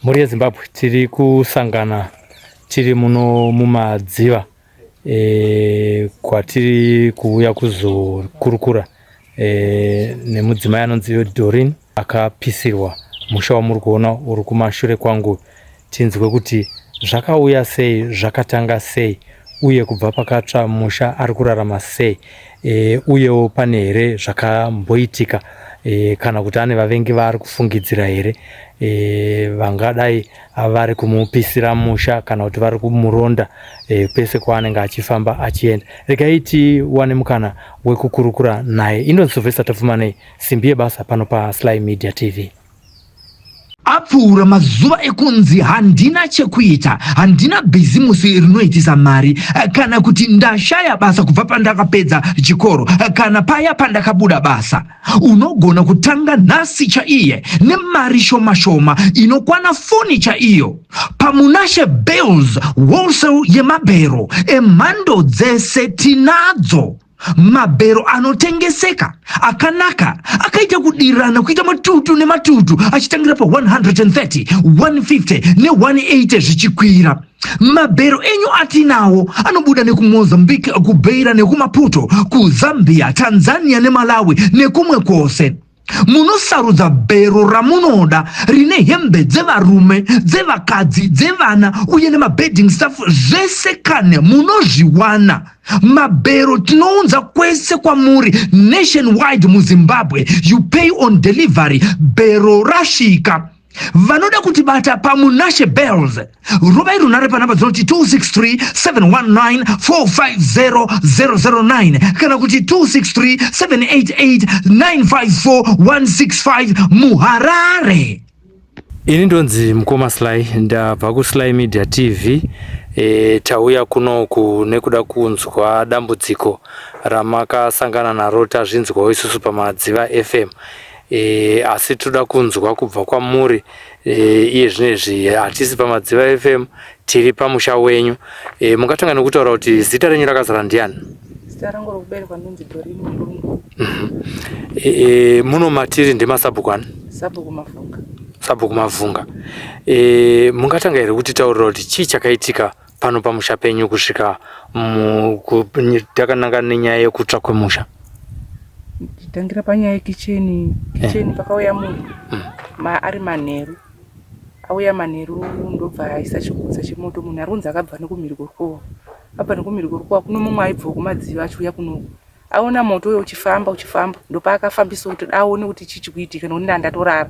Muri yeZimbabwe tiri kusangana tiri muno mumadziva kwatiri kuuya kuzokurukura nemudzimai anonzi Doreen akapisirwa musha wamuri kuona uri kumashure kwangu. Tinzwe kuti zvakauya sei, zvakatanga sei, uye kubva pakatsva musha ari kurarama sei, uyewo pane here zvakamboitika kana kuti ane vavengi vari kufungidzira here vangadai vari kumupisira musha kana kuti vari kumuronda pese kwaanenge achifamba achienda. Regai tiwane mukana wekukurukura naye. Indoni Sylvester Tafumanei, Simbi yeBasa pano paSly Media TV. Apfuura mazuva ekunzi handina chekuita, handina bhizimusi rinoitisa mari, kana kuti ndashaya basa kubva pandakapedza chikoro, kana paya pandakabuda basa. Unogona kutanga nhasi chaiye nemari shoma shoma inokwana foni chaiyo. Pamunashe Bells Wholesale yemabhero emhando dzese tinadzo. Mabhero anotengeseka akanaka akaita kudirana kuita matutu nematutu achitangira pa 130, 150 ne180 zvichikwira. Mabhero enyu atinawo anobuda nekumozambique, kuBeira nekuMaputo, kuZambia, Tanzania neMalawi nekumwe kwose. Munosarudza bhero ramunoda rine hembe dzevarume, dzevakadzi, dzevana uye nemabedding stuff zvese kane munozviwana. Mabhero tinounza kwese kwamuri nationwide muZimbabwe. You pay on delivery. Bhero rashika. Vanoda kutibata pamunashe Bells. Rubai runare panamba dzinoti 263 719 450 009 kana kuti 263 788 954 165 muHarare. Ini ndonzi Mukoma Sly, ndabva kuSly Media TV. Tauya kunoku nekuda kunzwa dambudziko ramakasangana naro tazvinzwawo isusu pamadziva FM. Asi toda kunzwa kubva kwamuri iye zvinezvi hatisi pamadziva FM, tiri pamusha wenyu. Mungatanga nekutaura kuti zita renyu rakazara ndiani? Zita rangu rokuberekwa ndinzi Doreen Murungu. Muno matiri ndemasabhuku ani? Sabhuku Mavhunga. Sabhuku Mavhunga. Mungatanga here kuti taurira kuti chii chakaitika pano pamusha penyu kusvika takananga nenyaya yekutsva kwemusha? Tangira panyaya yekicheni pakauya munhu ari manheru. Auya manheru ndobva aisa chigutsa chemoto. Munhu arunzi akabva nekumhiri kworukowa. Abva nekumhiri kworukowa kuno mumwe aibva kumadziva achiuya kuno. Aona moto uyo uchifamba ndopaakafambisa kuti aone kuti chii chikuitika nokuti ndatorara.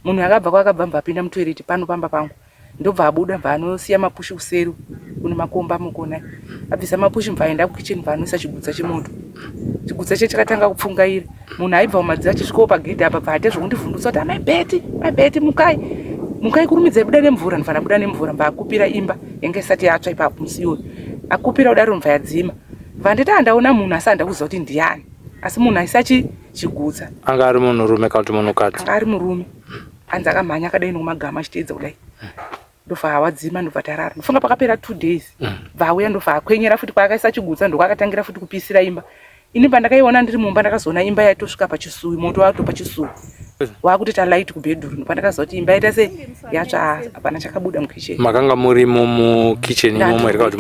Munhu akabva kwakabva mbapinda mutoireti pano pamba pangu. Ndobva abuda mva anosiya mapushi kuseri kune makomba mukona. Abvisa mapushi mva aenda kukicheni mva anoisa chigutsa chemoto. Chigutsa chakatanga kupfungaira. Munhu aibva kumadziva achisvikawo pagedhi apa bva atezvokundivhundutsa kuti maibheti mukai kurumidzai buda nemvura. Ndofana buda nemvura mva akupira imba yanga isati yatsva ipapo musiwo. Akupira kudaro mva yadzima. Mva nditi andaona munhu asi handakuziva kuti ndiani. Asi munhu aisachi chigutsa. Anga ari munhurume kana kuti munhukadzi? Anga ari murume. Anzi akamhanya akadai nomagama achiteedza kudai. Ndobva wadzima ndobva tarara. Ndofunga pakapera 2 days. Bva auya ndobva akwenyera futi kwaakaisa chigutsa ndokwakatangira futi kupisira imba. Ini pandakaiona ndiri mumba ndakazoona imba yatosvika pachisuwi, moto wato pachisuwi. Wakuti light kubedroom. Ndopandakaziva kuti imba yaita sei yatsva hapana chakabuda mukicheni. Makanga muri mukicheni imomo here kuti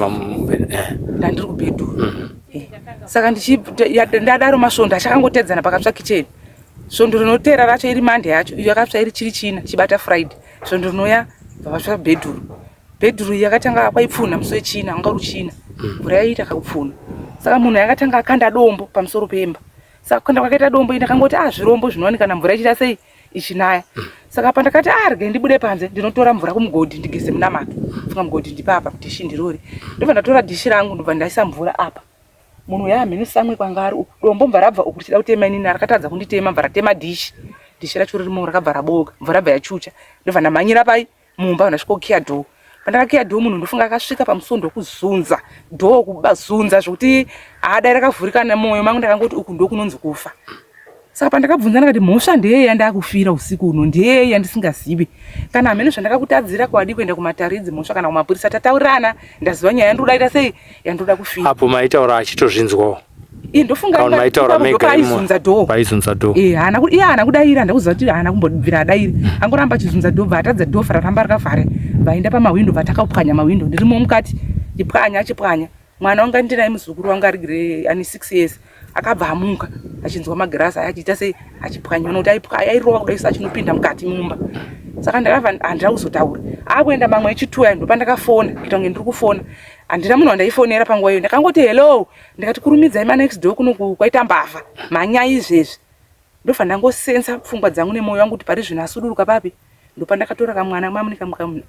ndandiri kubedroom. Saka ndadaro masvondo achakangotedzana pakatsva kicheni. Svondo rinotera racho iri mande yacho, iyo yakatsva iri chiri china chibata Friday. Svondo rinoya vatsva bedroom. Bedroom yakatanga kwaipfunha musi wechina, anga ruchina. Mvura yaita kakupfunha. Saka munhu yakatanga akanda dombo pamusoro pemba. Saka kanda kwakaita dombo ina kangoti zvirombo zvinowanika kana mvura ichita sei ichinaya. Saka pandakati regai ndibude panze ndinotora mvura kumugodhi ndigeze munamato. Funga mugodhi ndipapa dishi ndirori. Ndobva ndatora dishi rangu ndobva ndaisa mvura apa. Munhu yamhene samwe kwangari dombo mvura rabva ukuchida kutema inini rakatadza kunditema mvura tema dishi. Dishi racho ririmo rakabva raboka, mvura bva yachucha. Ndobva ndamhanyira pai mumba ndasvika kukiya dhoo. Pandakakiya dhoo munhu ndofunga akasvika pamusondo wekuzunza dhoo kubazunza zvokuti dai rakavhurika nemoyo mangu ndakangoti uku ndokunonzi kufa. Saka pandakabvunza ndakati mhosva ndeyei yandakufira usiku uno, ndeyei yandisingazivi. Kana hamene zvandakakutadzira kwadi kuenda kumataridzi mhosva kana kumapurisa tataurirana ndaziva nyaya yandoda ita sei yandoda kufira. Apo maitaura achitozvinzwawo. ndofunga maitaura mega paizunza dho paizunza dho haana kudaira ndakuziva kuti haana kumbobvira adairi angoramba achizunza dho bvatadza dho fararamba rakavhare vaenda pamawindo vatakapwanya mawindo ndirimo mukati achipwanya mwana wanga ndinai muzukuru wanga arigire ane 6 years akabva amuka achinzwa magirasi achiita sei achipwanya nokuti airova kudaisa achinopinda mukati mumba saka ndakabva handina kuzotaura akuenda mamwe echituya ndopandakafona kuita kunge ndiri kufona handina munhu wandaifonera panguva iyo ndakangoti hello ndikati kurumidzai manext door kuno kwaita mbavha manyaya izvezvi ndobva ndangosensa pfungwa dzangu nemwoyo wangu kuti pari zvino asuduruka papi ndopandakatora kamwana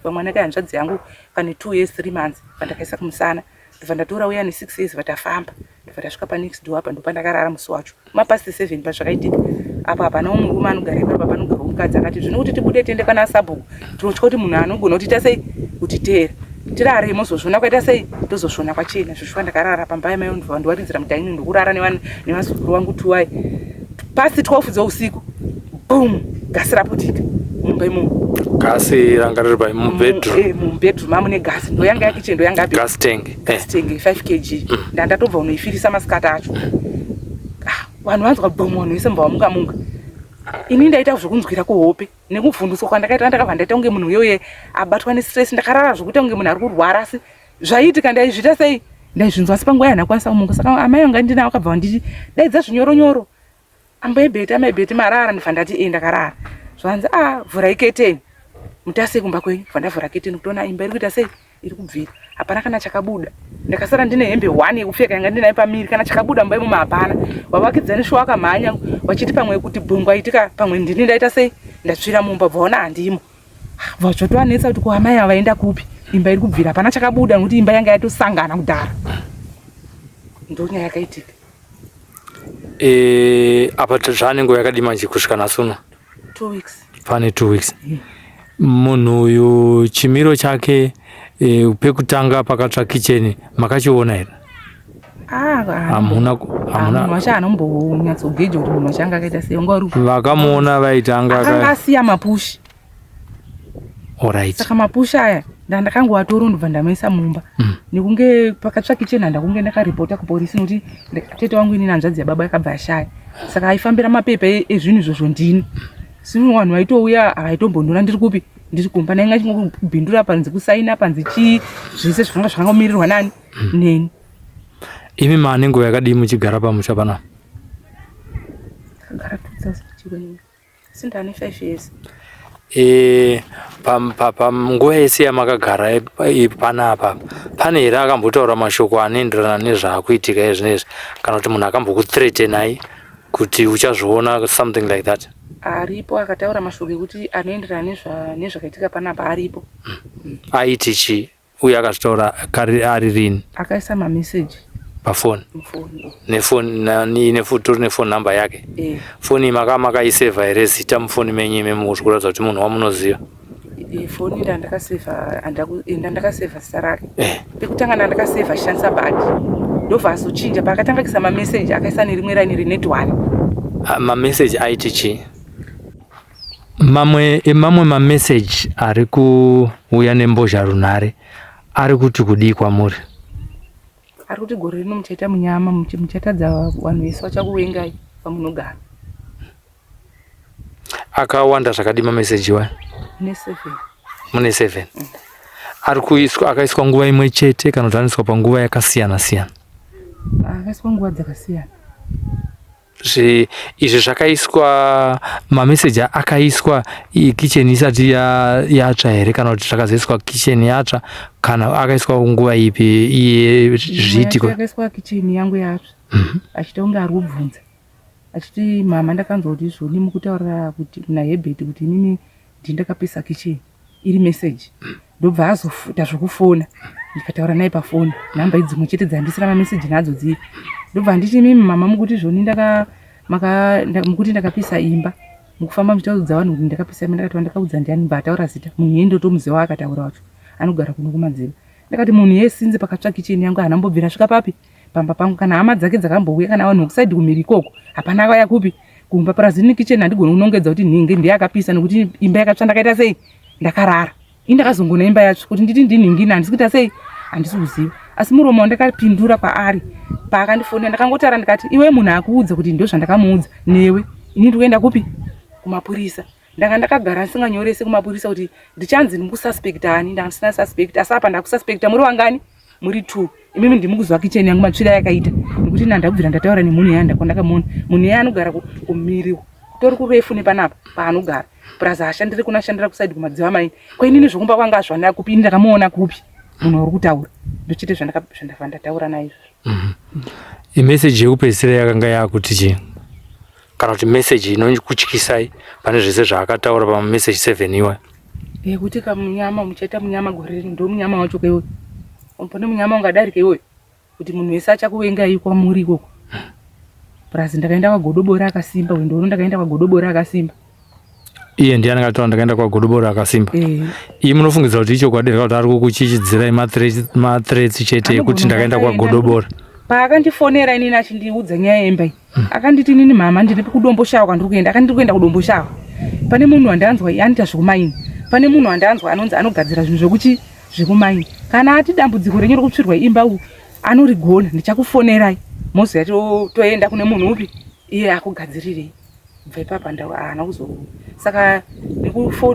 kamwana kahanzvadzi yangu kane 2 years 3 months pandakaisa kumusana ndobva ndatora uya ne6 years vatafamba ndobva ndasvika panext door apa ndopandakarara musi wacho mapasi 7 pazvakaitika apa hapana murume anogara ipapo panogara mukadzi akati zvino kuti tibude tiende kana sabhuku tinotya kuti munhu anogona kutiita sei kutiteera tirare mozozviona kwaita sei tozozviona kwachena zvishuwa ndakarara pamba yamai ndobva ndiwaridzira mudhaini ndokurara nevazukuru wangu 2 pasi 12 dzeusiku boom gasi raputika mumba imomo gasi ranga riri mubedroom amune gasi ndoyanga yakicheni ndoyanga gas tank 5 kg ndandatobva unoifirisa masikati acho vanhu vanzwa bomu vanhu vese mbava munga ini ndaita zvokunzwira kuhope nekuvhunduswa kwandakaita ndakabva ndaita kunge munhu uyoye abatwa nestress ndakarara zvokuita kunge munhu ari kurwara asi zvaiitika ndaizviita sei ndaizvinzwa asi panguva yanakwanisa kumunga saka amai vanga ndinawo akabva vanditi daidza zvinyoronyoro ambaibheti marara ndibva ndati ndakarara zvanzi vhura iketeni mutasei kumba kwenyu bva ndavhura keteni kutoona imba iri kuita sei iri kubvira hapana kana chakabuda ndakasara ndine hembe 1 yekupfeka yanga ndinayo pamiri kana chakabuda mumba imomo hapana wavakidzani shuwa wakamhanya vachiti pamwe kuti bhungu aitika pamwe ndini ndaita sei ndatsvira mumba bvaona handimo vazvotovanetsa kuti kuamai avaenda kupi imba iri kubvira hapana chakabuda nokuti imba yanga yatosangana kudhara ndonyaya yakaitika apa zvanenge yakadi manje kusvika nasuno 2 weeks pane 2 weeks munhu uyu chimiro chake pekutanga pakatsva kicheni makachiona here hamuna vacho anombonyatsogeja kuti munhu wachanga akaita sei vakamuona vaitanga akanga asiya mapushi alright saka mapushi aya ndakangoatora ndobva ndamaisa mumba nekunge pakatsva kicheni handakunge ndakaripota kupolisi nokuti tete wangu inini hanzvadzi yababa yakabva yashaya saka aifambira mapepa ezvinhu izvozvo ndini sino vanhu vaitouya havaitombonoona ndiri kupi ndiri kumba nainga chingobhindura panzi kusaina panzi chii zvese zvakanga zvakangomirirwa nani neni imi maane nguva yakadii muchigara pamusha panapa takagara 2000 sindane 5 years panguva yese yamakagara panapa pane here akambotaura mashoko anoenderana nezvaakuitika ezvinezvi kana kuti munhu akambokuthreatenai kuti uchazviona something like that aripo akataura mashoko ekuti anoenderana nezvakaitika panapa aripo aiti chii uye akazvitaura ari rini akaisa mameseji pafoni tori nefoni namba yake foni makaisevha here zita mufoni menyu imemo kuratidza kuti munhu wamunoziva foni ndandakasevha zita rake pekutanga ndandakasevha shanisa badi ndobva azochinja paakatanga kuisa mameseji akaisa nerimwe raini rineti 1 mameseji aiti chii mamwe mameseji ari kuuya nembozha runhare ari kuti kudii kwamuri ari kuti gore rino muchaita munyama muchatadza vanhu vese vachakuvengai pamunogara akawanda zvakadi mameseji wa mune 7 ari kuiswa akaiswa nguva imwe chete kana kuti anoiswa panguva yakasiyana siyana akaiswa nguva dzakasiyana izvi zvakaiswa mameseji akaiswa kicheni isati yatsva here kana kuti zvakazoiswa kicheni yatsva kana akaiswa nguva ipi iye zviitiko akaiswa kicheni yangu yatsva achita kunge ari kubvunza achiti mama ndakanzwa kuti zvoni mukutaurira kuti kuna Hebert kuti inini ndindakapisa kicheni iri meseji ndobva azofuta zvokufona ndikataura naye pafoni namba idzimwe chete dzandisira mameseji nadzo dzipi ndobva nditi mimi mama mukuti zvoni mukuti ndakapisa imba mukufamba muchitaudza vanhu kuti ndakapisa imba ndakati ndakaudza ndiani mbva ataura zita munhu yeye ndotomuziva akataura wacho anogara kuno kumadziva ndakati munhu yesinze pakatsva kicheni yangu hanambobvira svika papi pamba pangu kana hama dzake dzakambouya kana vanhu kusaidhi kumiri ikoko hapana akauya kupi kumba parazini kicheni handigoni kunongedza kuti nhinge ndiye akapisa nekuti imba yakatsva ndakaita sei ndakarara ndakazongona imba yacho kuti nditi ndinhingini handisi kuita sei handisi kuziva asi muromo wandakapindura kwaari paakandifonera ndakangotara ndikati iwe munhu akuudza kuti ndo zvandakamuudza newe ini ndikuenda kupi kumapurisa ndanga ndakagara ndisinganyorese kumapurisa kuti ndichanzi ndikususpekta ani ndanga ndisina suspect asi apa ndakususpekta muri wangani muri 2 imimi ndimukuzwa kicheni yangu matsvira yakaita nekuti ndakubvira ndataura nemunhu yanda kwandakamuona munhu yaya anogara kumiriwo tori kurefu nepanapa paanogara plus ashandiri kunashandira kusaidi kumadziva maini kwainini zvokumba kwanga zvanaka kupi ini ndakamuona kupi munhu uri kutaura ndochite zvandabva ndataura naizvo. Imeseji yekupedzisira yakanga yakuti chii kana kuti meseji inokutyisai pane zvese zvaakataura pameseji 7 iwa kuti kamunyama muchaita munyama gore rino ndo munyama wacho kaiwe pane munyama ungadarika iwe kuti munhu wese achakuvengai kwamuri ikoko plus ndakaenda kwagodobora akasimba wendoono ndakaenda kwagodobora akasimba iye ndiye akataura ndakaenda kwagodobora akasimba iyi munofungidzira kuti icho kwadira kuti ari kukuchichidzirai mathreats chete ekuti ndakaenda kwagodobora paakandifonera inini achindiudza nyaya yemba akanditi nini mama ndiri kudomboshawa kwandiri kuenda akandiri kuenda kudomboshawa pane munhu wandanzwa anoita zvekumaini pane munhu wandanzwa anonzi anogadzira zvinhu zvekuchi zvekumaini kana ati dambudziko renyu rokupsirwa imba anorigona ndichakufonerai moziya toenda kune munhu upi iye akugadzirirei bva ipapa haana kuzo saka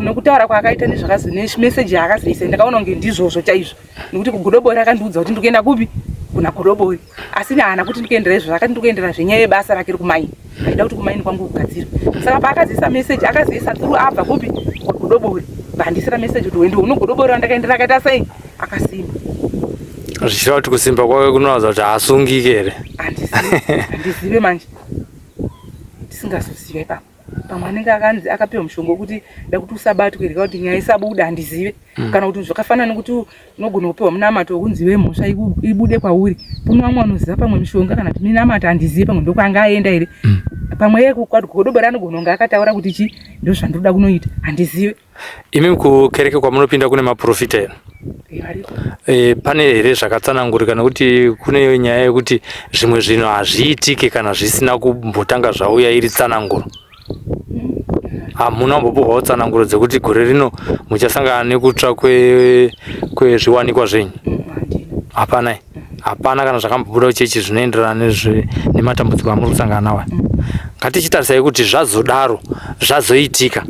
nekutaura kwaakaita nezvemeseji yaakazoisa ndakaona kunge ndizvozvo chaizvo nekuti kugodobori akandiudza kuti ndikuenda kupi kuna godobori asi haana kuti ndikuendera izvo akati ndikuendera zvenyaya yebasa rake rekumaini aida kuti kumaini kwangu kugadzirwa saka paakazoisa meseji akazoisa through abva kupi kwagodobori bandisira meseji kuti wendo unogodobori wandakaendera akaita sei akasimba zvichireva kuti kusimba kwake kunoratidza kuti haasungike here handizive manje tisingazoziva ipapa pamwe anenge akanzi akapiwa mushongo wekuti da kuti usabatwe rika kuti nyaya isabuda handizive kana kuti zvakafanana nekuti unogona kupiwa munamato wekunzive mhosva ibude kwauri puno vamwe vanoziva pamwe mishonga kana kuti minamato handizive pamwe ndokwanga aenda here pamwe yegodobori anogona kunge akataura kuti chi ndo zvandoda kunoita handizive. Imi kukereke kwamunopinda kune maprofita here pane here zvakatsanangurika nekuti kune nyaya yekuti zvimwe zvinhu hazviitike kana zvisina kumbotanga zvauya iri tsananguro hamuna kumbopuhwawo tsananguro dzekuti gore rino muchasangana nekutsva kwezviwanikwa zvenyu hapana hapana kana zvakambobuda chechi zvinoenderana nematambudziko amuri kusangana nawo ngatichitarisai kuti zvazodaro zvazoitika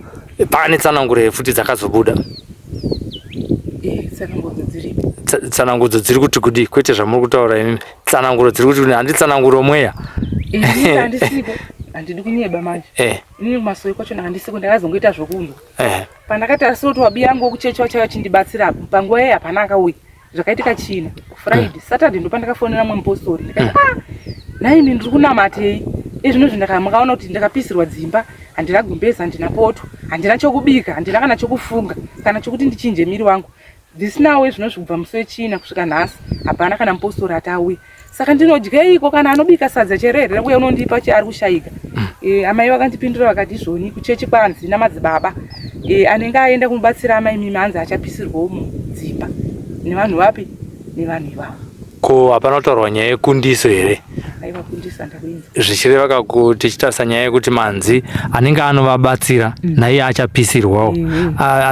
pane tsananguro futi dzakazobuda tsanangudzo dziri kuti kudi kwete zvamuri kutaura inini tsananguro dziri kuti handi tsananguro mweya handidi kunyeba manje inini kumasoyi kwacho handisiko ndakazongoita zvokunzwa pandakati asoti wabi yangu wokuchechi wachaiva chindibatsira panguva yayi hapana akauya zvakaitika china friday saturday ndo pandakafonera mwe mupostori ndikati naini ndiri kunamatei izvinozvi makaona kuti ndakapisirwa dzimba handina gumbezi handina poto handina chokubika handina kana chokufunga kana chokuti ndichinje miri wangu ndisinawo zvinozvi kubva musi wechina kusvika nhasi hapana kana mupostori atauya saka ndinodyeiko kana anobika sadza cherere uye unondipa chaari kushayika amai vakandipindura vakati izvoni kuchechi kwanzi namadzibaba anenge aenda kunobatsira amai mimi anzi achapisirwawo mudzimba nevanhu vapi nevanhu ivavo ko hapana kutaurwa nyaya yekundiso here aiva kundisa ndakuinza zvichireva kuti tichitarisa nyaya yekuti manzi anenge anovabatsira naiye achapisirwawo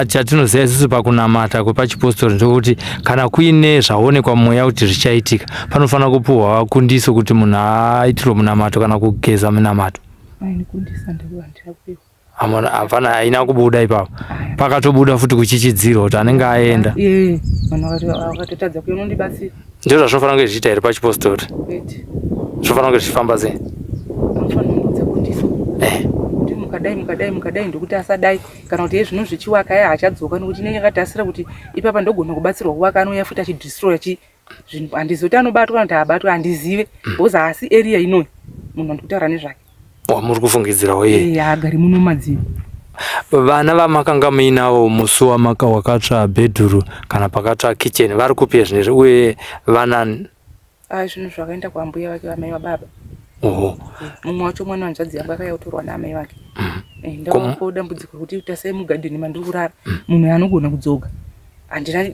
chatinoziva isusu pakunamata kwepachipostori ndokuti kana kuine zvaonekwa mweya kuti zvichaitika panofanira kupuhwa kundiso kuti munhu aitirwe munamato kana kugeza munamato hapana haina kubuda ipapo pakatobuda futi kuchichidziro kuti anenge aenda vakatotadza kuya unondibatsira ndizvo zvazvinofanira kunge zvichiita here pachipostori zvofanira kunge zvichifamba sei kuti mukadai ndokuti asadai kana kuti yezvino zvichiwaka ye haachadzoka nokuti inenge yakatasira kuti ipapa ndogona kubatsirwa kuwaka anouya futi achidhistroya zvinhu handizoti anobatwa kana kuti haabatwa handizive bhoza asi area inoi munhu andikutaura nezvake wamuri kufungidzirawo iye agari muno madziva vana vamakanga muinavo musi wakatsva bedhuru kana pakatsva kicheni vari kupi zvinezvi uye vanani zvinhu zvakaenda kwambuya vake vamai vababa mumwe wacho mwana wanzvadzi yangu akayautorwa naamai vake ndavapo dambudziko rekuti tasai mugadheni mandiri kurara munhu anogona kudzoga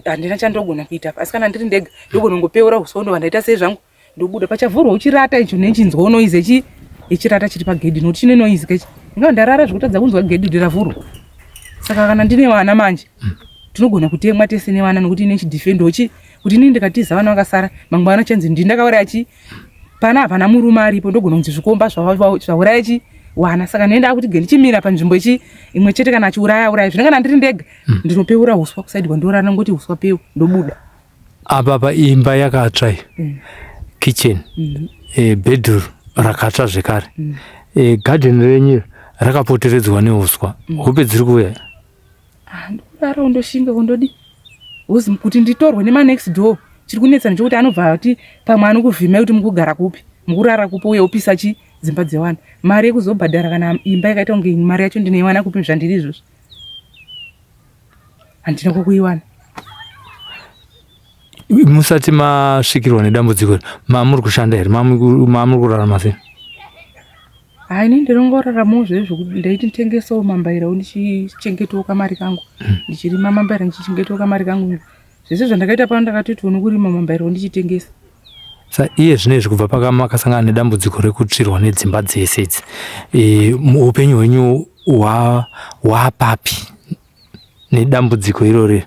handina chandogona kuita asi kana ndiri ndega ndogona kungopeura uswa ndobva ndaita sei zvangu ndobuda pachavhurwa uchirata icho nechinzwa unoize ichirata chiri pagedhi nokuti chine noizi kechi ingava ndarara zvekutadza kunzwa gedhi ndiravhurwa saka kana ndine vana manje tinogona kutemwa tese nevana nokuti ine chidhifendochi kuti inini ndikatiza vana vakasara mangwana chanzi ndindakauraya chi pana hapana murume aripo ndogona kuti zvikomba zvauraya chi wana saka nenda kuti ndichimira panzvimbo ichi imwe chete kana achiuraya zvino kana ndiri ndega ndinopeura uswa kusaidi kwandorara ngoti uswa peu ndobuda apa paimba yakatsva kitchen bedroom rakatsva zvekare garden renyu rakapoteredzwa neuswa hope dziri kuuya ndikurara undoshinga kundodi uzi kuti nditorwe nema next door chiri kunetsa nechekuti anobva kuti pamwe anokuvhima kuti mukugara kupi mukurara kupi uye upisa chi dzimba dzevana mari yekuzobhadhara kana imba yakaita kunge mari yacho ndinoiwana kupi zvandiri izvozvo handina kwokuiwana. Musati masvikirwa nedambudziko mamuri kushanda here mamuri kurarama sei? Ini ndinongoraramawo zvezvo kuti ndaiti nditengesawo mambairawo ndichichengetawo kamari kangu ndichirima mambaira ndichichengetawo kamari kangu zvese zvandakaita pano ndakatoti ono kurima mambairawo ndichitengesa. Iye zvinezvi kubva pamakasangana nedambudziko rekutsvirwa nedzimba dzese idzi upenyu hwenyu hwapapi nedambudziko irori?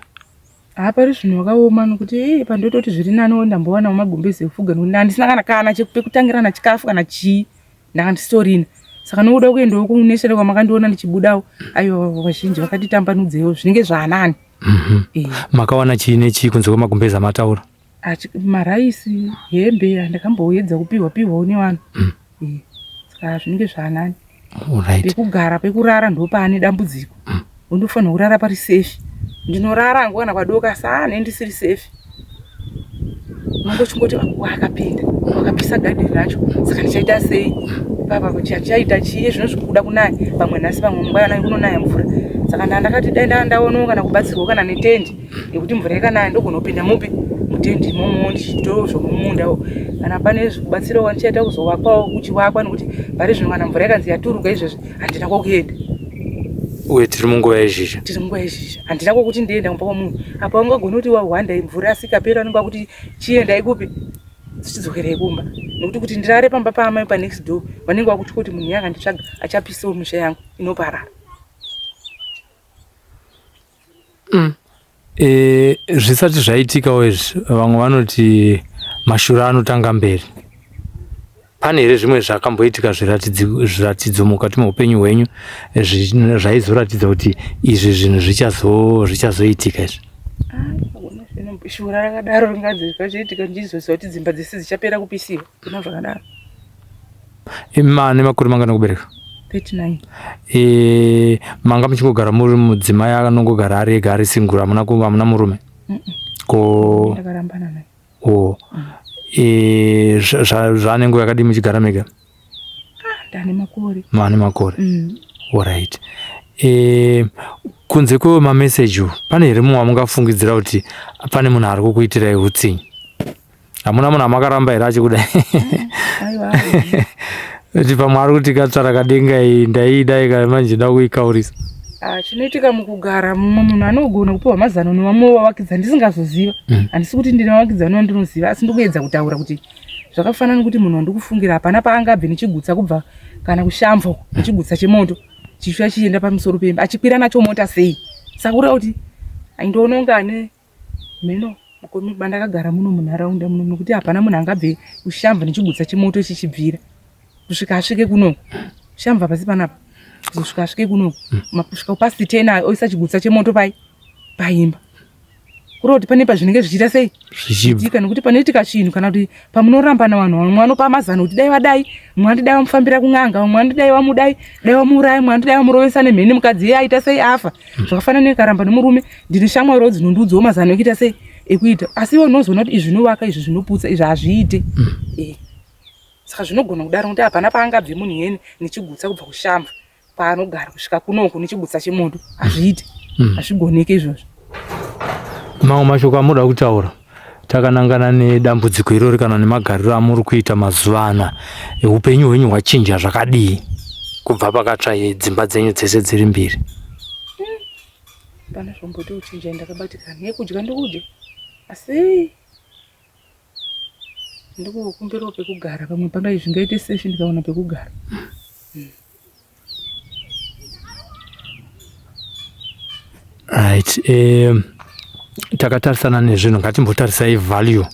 Pari zvino wakaoma nokuti pandototi zviri naniwo ndambowana magumbezi ekufuga nokuti handisina kana kana pekutangirana chikafu kana chii ndanga ndisitorina saka nokuda kuendawo kunesere kwamakandiona ndichibudawo aiwa vazhinji vakatitambanudzewo zvinenge zvaanani. Makawana chii nechii kunze kwemagumbezi amataura? Maraisi hembe handakamboedza kupiwawo nevanhu saka zvinenge zvaanani. Pekugara pekurara ndopane dambudziko undofanira kurara pari safe ndinorara ngwana kwadoka sana ndisiri safe unongochingoti wakapinda wakapisa garden racho saka ndichaita sei baba kuti chaita chiye zvinozvikuda kunaya pamwe nhasi pamwe mungwana kunonaya mvura saka ndakati dai ndaonawo kana kubatsirwa kana netendi yekuti mvura yakanaya ndogonopinda mupi mutendi imomo ndichitozvo mumunda kana pane zvikubatsirawo ndichaita kuzowakwawo kuchiwakwa nekuti pari zvino kana mvura yakanzi yaturuka izvezvi handina kwokuenda. Uye tiri munguva yezhizha? Tiri munguva yezhizha handina kwokuti ndienda kumba kwamunhu apa ungagona kuti wahwanda mvura asikapera ningwa kuti chiendai kupi tichidzokerai kumba nokuti kuti ndirare pamba paamai panext door vanenge vakuti kuti munhu yakanditsvaga achapisawo misha yangu inoparara. Zvisati zvaitikawo izvi vamwe vanoti mashure anotanga mberi. Pane here zvimwe zvakamboitika zviratidzo mukati meupenyu hwenyu zvaizoratidza kuti izvi zvinhu zvichazoitika izvi? Shura rakadaro ringazoitika ndichizoziva kuti dzimba dzese dzichapera kupisiwa kuna zvakadaro. Mane makore mangana kubereka? 39. Manga muchingogara muri mudzimai anongogara ari ega ari singura hamuna murume? Ndakarambana naye. Zvane nguva yakadii muchigara mega? Ndane makore. Mane makore. Alright. Kunze kwemameseji pane here mumwe wamungafungidzira kuti pane munhu ari kukuitirai utsinye? Hamuna munhu amakaramba here achikudai? Kuti pamwe ari kuti katsvara kadenga iyi ndaidai kana manje nda kuikaurisa? Chinoitika mukugara mumwe munhu anogona kupiwa mazano nevamwe vavakidza ndisingazoziva handisi kuti ndine vavakidzani vandinoziva asi ndikuedza kutaura kuti zvakafanana kuti munhu wandikufungira hapana paangabve nechigutsa kubva kana kushamva nechigutsa chemoto chishuya chienda pamusoro pemba achikwira nacho mota sei saka kureva kuti aindoona unga ane mheno mukome bandakagara muno munharaunda muno nokuti hapana munhu angabve kushamba nechigutsa chemoto chichibvira kusvika asvike kunoko shamba pasi panapa kusvika asvike kunoko kusvika pasi 10 oisa chigutsa chemoto paimba kureva kuti pane pazvinenge zvichiita sei zvichiitika nokuti panoitika chinhu kana kuti pamunoramba navanhu vamwe vanopa mazano kuti dai vadai mumwe andidai vamufambira kun'anga mumwe andidai vamudai dai vamuurayi mumwe andidai vamurovesa nemheni mukadzi iye aita sei afa zvakafanana nekaramba nemurume ndine shamwariwo dzinondiudzawo mazano ekuita sei ekuita asi iwe unozoona kuti izvi zvinovaka izvi zvinoputsa izvi hazviite saka zvinogona kudaro kuti hapana paangabve munhu yeni nechigutsa kubva kushamba paanogara kusvika kunoko nechigutsa chemoto hazviite hazvigoneke izvozvo. Mamwe mashoko amuda kutaura takanangana nedambudziko irori kana nemagariro amuri kuita mazuva ana upenyu hwenyu hwachinja zvakadii kubva pakatsva dzimba dzenyu dzese dziri mbiri? Pana zvomboti kuchinja ndakabatikana nekudya ndokudya asi ndikukumbirawo pekugara pamwe pangai zvingaite sefi ndikaona pekugara. Right. takatarisana nezvinhu ngatimbotarisai value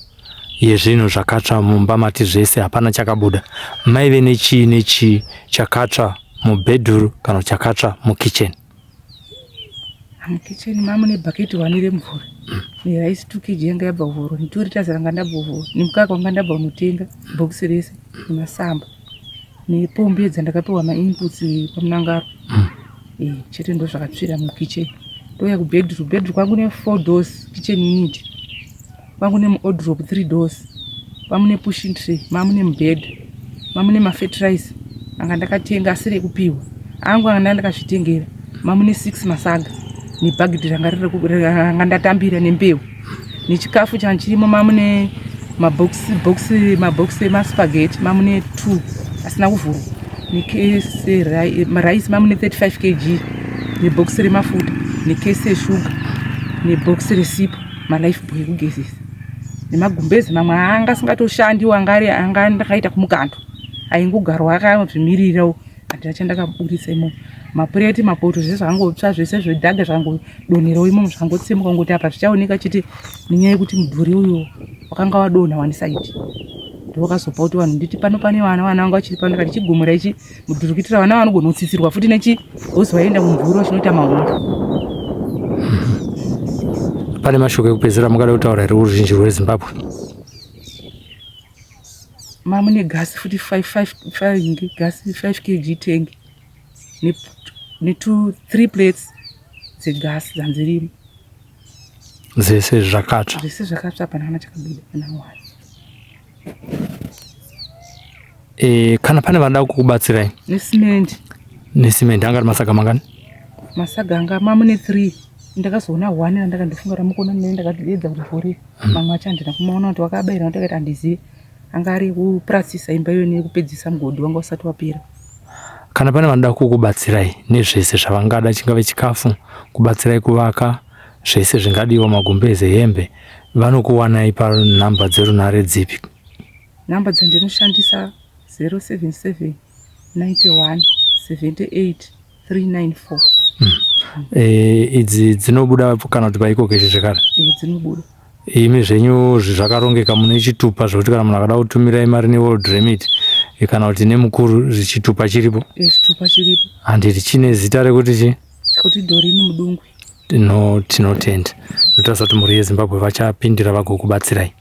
yezvinhu zvakatsva mumba mati zvese hapana chakabuda. Maive nechi chakatsva mubedroom kana chakatsva mukitchen? Mukitchen mamune bhaketi 1 remvura nerice 2 kg yanga yabva kuvhurwa, ne2 liters ranga ndabva kuvhurwa, nemukaka wanga ndabva kunotenga bhokisi rese, nemasamba nepombi dzandakapiwa mainputs pamunangaro. Chete ndo zvakatsvira mukitchen. Toya kubedroom, bedroom kwangu ne 4 doors, kitchen unit kwangu ne wardrobe 3 doors, pamune pushing tray, mamune mubed, mamune mafertilizer anga ndakatenga asiri ekupiwa, angu anga ndakazvitengera, mamune 6 masaga nebhagidhi ranga ndatambira nembeu, nechikafu changu chirimo mamune mabhokisi emaspaghetti mamune 2 asina kuvhurwa, nekese rice mamune 35 kg, nebhokisi remafuta, nekese eshuga, nebhokisi resipo, malife boy ekugezesa, nemagumbezi mamwe anga asingatoshandiwo anga ndakaita kumukando, aingogarwa akazvimirirawo handina chandakaburisa imomo. Mapureti, mapoto zvese zvakangotsva, zvese zvedhaga zvangodonherawo imomo, zvangotsemuka ngoti apa zvichaoneka chete nenyaya yekuti mudhuri uyu wakanga wadonha one side. Ndokazopa kuti vanhu nditi pano pane vana vanga vachiri pano, ndikati chigumura ichi mudhuri kuitira vana vanogona kutsitsirwa futi nechihozi vaenda mumvuri wachinota mahondo. Pane mashoko ekupedzisira mungada kutaura here uruzhinji rweZimbabwe? Mamune gasi futi 5 kg tank ne 3 plates dzegasi dzanzirimo zvese zvakatsva. Zvese zvakatsva, pana kana chakabida pana wani. Kana pane vanoda kukubatsirai nesimende angari masaga mangani? Masaga anga mamune 3. Ndakazoona 1 randakandifunga ramukona mene ndakadedza kuti vhuri, mamwe acho handina kumaona kuti wakabayira ndakati handizivi, anga ari kuprasisa imba iyo nekupedzisa mugodhi wanga usati wapera. Kana pane vanoda kukubatsirai nezvese zvavangada, chingave chikafu, kubatsirai kuvaka, zvese zvingadiwa, magumbeze, hembe, vanokuwanai panhamba dzerunhare dzipi? Nhamba dzandinoshandisa 077 91 78 394. Idzi dzinobuda kana kuti paikokeshi zvekare? Dzinobuda. Imi zvenyu zvakarongeka mune chitupa zvokuti kana munhu akada kutumirai mari neworld remit kana kuti nemukuru chitupa chiripo? Chitupa chiripo. Handiti chine zita rekuti chi? Kuti Doreen Mudungwe. Tinotenda. Notaura kuti mhuri yeZimbabwe vachapindira vagokubatsirai.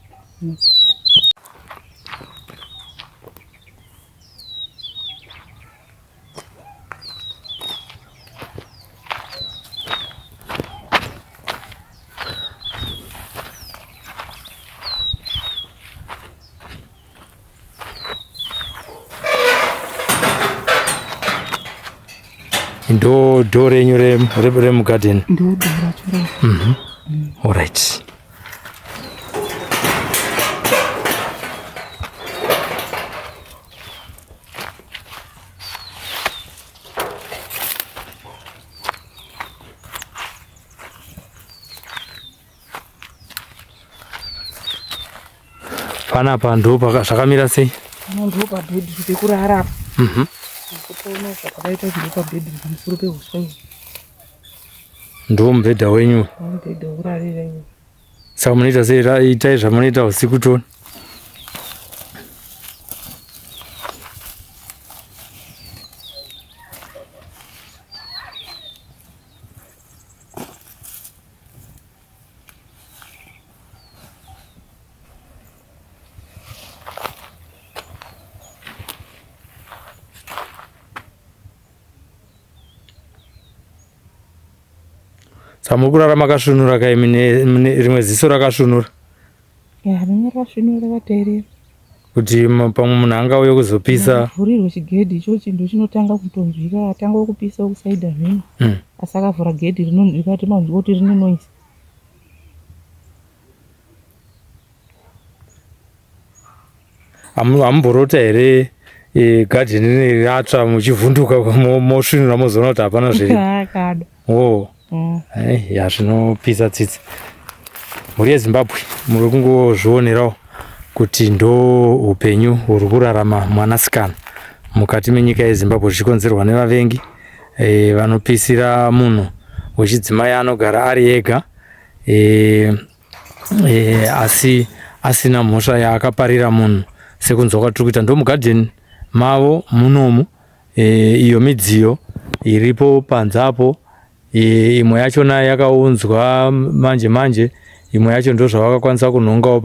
Ndo dho renyu remugarden? Ndo dho racho. Alright. Panapa ndo zvakamira sei? Ndo pabhedhi pekurara. Kutoona zvakaita zviri pabhedhi pamusoro pehuswa izvi. Ndo mubhedha wenyu? Mubhedha wekurarira iwo. Saka munoita sei? Itai zvamunoita usiku toni? Samukurara makasvinura kai mune rimwe ziso rakasvinura? Rimwe rakasvinura rakateerera. Kuti pamwe munhu angauye kuzopisa. Vhurirwe chigedhi ichochi ndo chinotanga kutonzwika, atanga kupisa kusaidha zvino. Asi akavhura gedhi rikati manzwa kuti rine noise. Hamumborota here gadheni rineri ratsva muchivhunduka mosvinura mozoona kuti hapana zviri? Akada. Zvinopisa tsitsi. Mhuri yeZimbabwe muri kungozvionerawo kuti ndo upenyu huri kurarama mwanasikana mukati menyika yeZimbabwe, zvichikonzerwa nevavengi vanopisira munhu wechidzimai anogara ari ega. asi asina mhosva yaakaparira munhu sekunzwa kwatiri kuita. Ndomugadheni mavo munomu iyo midziyo iripo panzapo, imwe yachona yakaunzwa manje manje, imwe yacho ndo zvavakakwanisa kunhongawo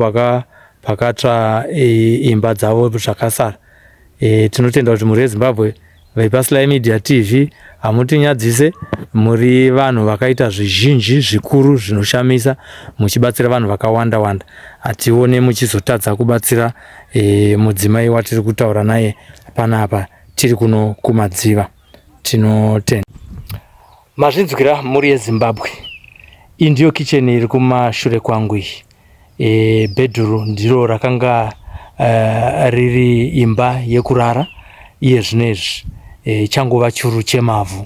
pakatsva imba dzavo zvakasara. Tinotenda kuti muri veZimbabwe vePaSLY Media TV hamutinyadzise, muri vanhu vakaita zvizhinji zvikuru zvinoshamisa muchibatsira vanhu vakawanda wanda. Hatione muchizotadza kubatsira mudzimai watiri kutaura naye panapa tiri kuno kumadziva. Tinotenda. Mazvinzwira muri yeZimbabwe. Iyi ndiyo kicheni iri kumashure kwangu iyi. Bedroom ndiro rakanga riri imba yekurara iye zvinezvi. Changova churu chemavhu.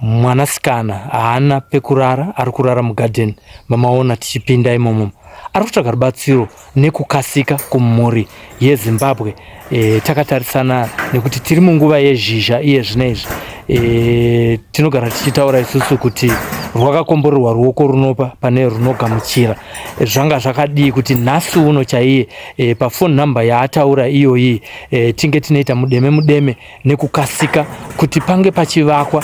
Mwanasikana haana pekurara, ari kurara mugadheni. Mamaona tichipinda imomo. Ari kutsvaga rubatsiro nekukasika kumhuri yeZimbabwe. Takatarisana nekuti tiri munguva yezhizha iye zvinezvi. Tinogara tichitaura isusu kuti rwakakomborerwa ruoko runopa pane runogamuchira. Zvanga zvakadii kuti nhasi uno chaiye pafoni namba yaataura iyoyi tinge tinoita mudeme nekukasika kuti pange pachivakwa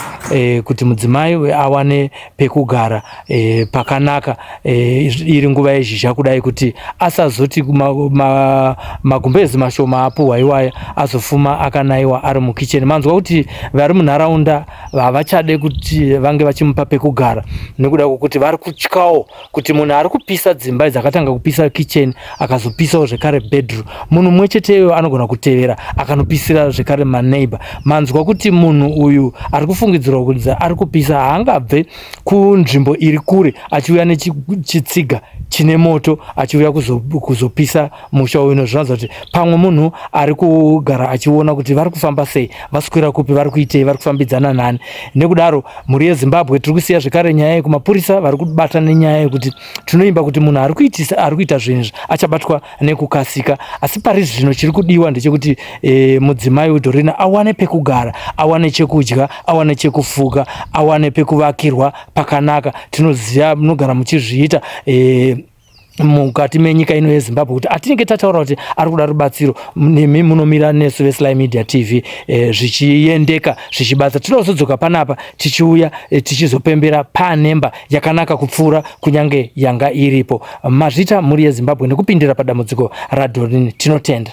kuti mudzimai awane pekugara pakanaka iri nguva yezhizha kudai, kuti asazoti magumbezi mashoma apuhwa iwaya azofuma akanayiwa ari mukicheni. Manzwa kuti vari munharaunda havachade kuti vange vachimupa pekugara nekuda kwokuti vari kutyawo kuti munhu ari kupisa dzimba dzakatanga kupisa kicheni akazopisawo zvekare bedroom, munhu mumwe cheteyo anogona kutevera akanopisira zvekare maneighbor. Manzwa kuti munhu uyu ari kufungidzirwa kuti ari kupisa haangabve kunzvimbo iri kure achiuya nechitsiga chine moto achiuya kuzopisa musha uyu. Zvinoratidza kuti pamwe munhu ari kugara achiona kuti vari kufamba sei, vaswera kupi, vari kuitei, vari kufambidzana nani. Nekudaro muri yeZimbabwe tiri kusiya zvekare nyaya yekumapurisa vari kubata nenyaya yekuti tinoimba kuti munhu ari kuita zvinhu achabatwa nekukasika. Asi pari zvino chiri kudiwa ndechekuti mudzimai Dorina awane pekugara, awane chekudya, awane chekufuka, awane pekuvakirwa pakanaka. Tinoziva munogara muchizviita mukati menyika ino yeZimbabwe kuti atinenge tataura kuti ari kuda rubatsiro, nemi munomira nesu veSLY Media TV zvichiendeka zvichibatsa. Tinozodzoka panapa tichiuya tichizopembera panemba yakanaka kupfuura kunyange yanga iripo. Mazvita muri yeZimbabwe nekupindira padambudziko raDoreen. Tinotenda.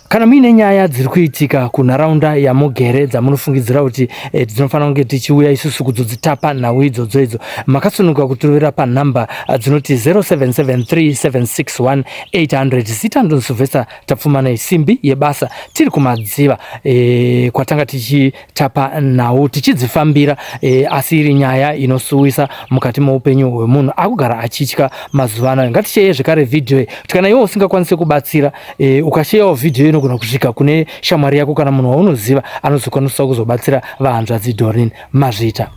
Kana muine nyaya dziri kuitika kunharaunda yamugere dzamunofungidzira kuti dzinofanira kunge tichiuya isusu kuzodzitapa nhau idzodzo idzo, makasununguka kutiruvira panhamba dzinoti 0773761800. Sitando Sylvester tapfuma nesimbi yebasa tiri kumadziva kwatanga tichitapa nhau tichidzifambira, asi iri nyaya inosuwisa mukati meupenyu hwemunhu akugara achitya mazuva ano. Ngaticheye zvekare vhidhiyo kuti kana iwe usingakwanisi kubatsira ukasheyawo vhidhiyo inogona kusvika kune shamwari yako kana munhu waunoziva anozokwanisa kuzobatsira vahanzvadzi Doreen. Mazvita.